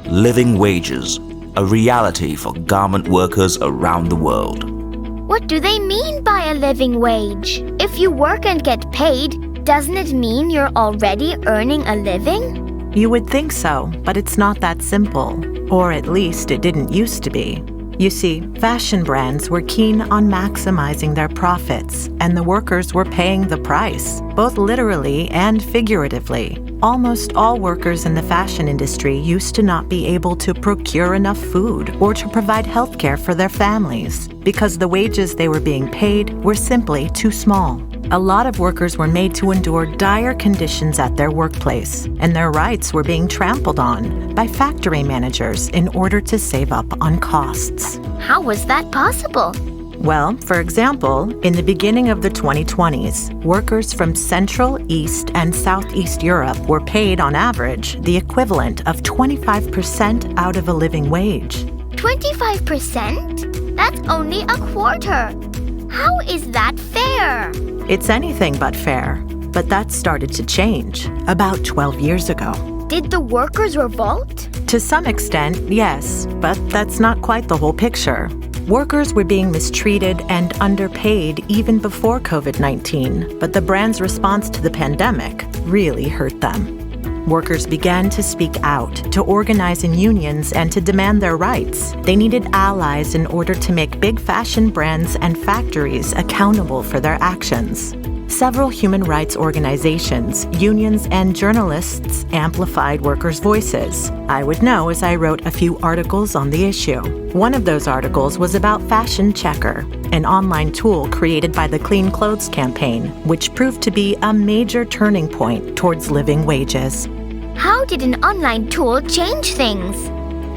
Living wages, a reality for garment workers around the world. What do they mean by a living wage? If you work and get paid, doesn't it mean you're already earning a living? You would think so, but it's not that simple. Or at least it didn't used to be. You see, fashion brands were keen on maximizing their profits, and the workers were paying the price, both literally and figuratively. Almost all workers in the fashion industry used to not be able to procure enough food or to provide health care for their families because the wages they were being paid were simply too small. A lot of workers were made to endure dire conditions at their workplace, and their rights were being trampled on by factory managers in order to save up on costs. How was that possible? Well, for example, in the beginning of the 2020s, workers from Central, East, and Southeast Europe were paid on average the equivalent of 25% out of a living wage. 25%? That's only a quarter. How is that fair? It's anything but fair, but that started to change about 12 years ago. Did the workers revolt? To some extent, yes, but that's not quite the whole picture. Workers were being mistreated and underpaid even before COVID-19, but the brand's response to the pandemic really hurt them. Workers began to speak out, to organize in unions, and to demand their rights. They needed allies in order to make big fashion brands and factories accountable for their actions. Several human rights organizations, unions, and journalists amplified workers' voices. I would know as I wrote a few articles on the issue. One of those articles was about Fashion Checker, an online tool created by the Clean Clothes campaign, which proved to be a major turning point towards living wages. How did an online tool change things?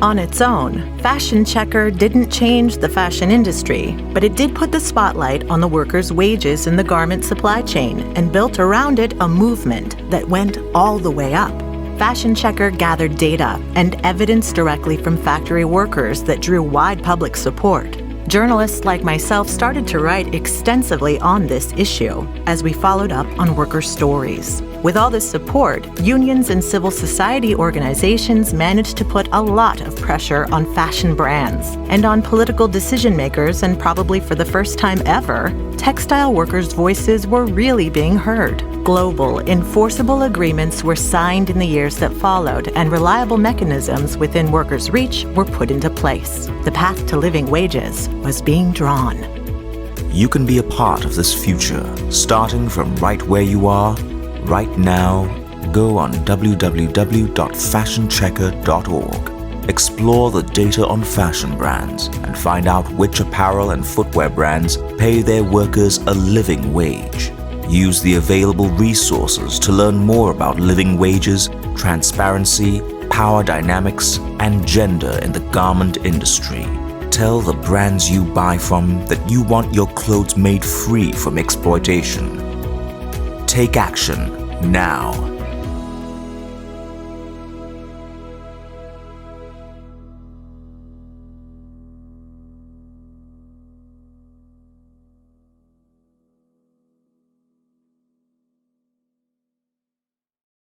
On its own, Fashion Checker didn't change the fashion industry, but it did put the spotlight on the workers' wages in the garment supply chain and built around it a movement that went all the way up. Fashion Checker gathered data and evidence directly from factory workers that drew wide public support. Journalists like myself started to write extensively on this issue as we followed up on worker stories. With all this support, unions and civil society organizations managed to put a lot of pressure on fashion brands and on political decision makers, and probably for the first time ever, textile workers' voices were really being heard. Global, enforceable agreements were signed in the years that followed, and reliable mechanisms within workers' reach were put into place. The path to living wages was being drawn. You can be a part of this future, starting from right where you are, right now. Go on www.fashionchecker.org. Explore the data on fashion brands and find out which apparel and footwear brands pay their workers a living wage. Use the available resources to learn more about living wages, transparency, power dynamics, and gender in the garment industry. Tell the brands you buy from that you want your clothes made free from exploitation. Take action now.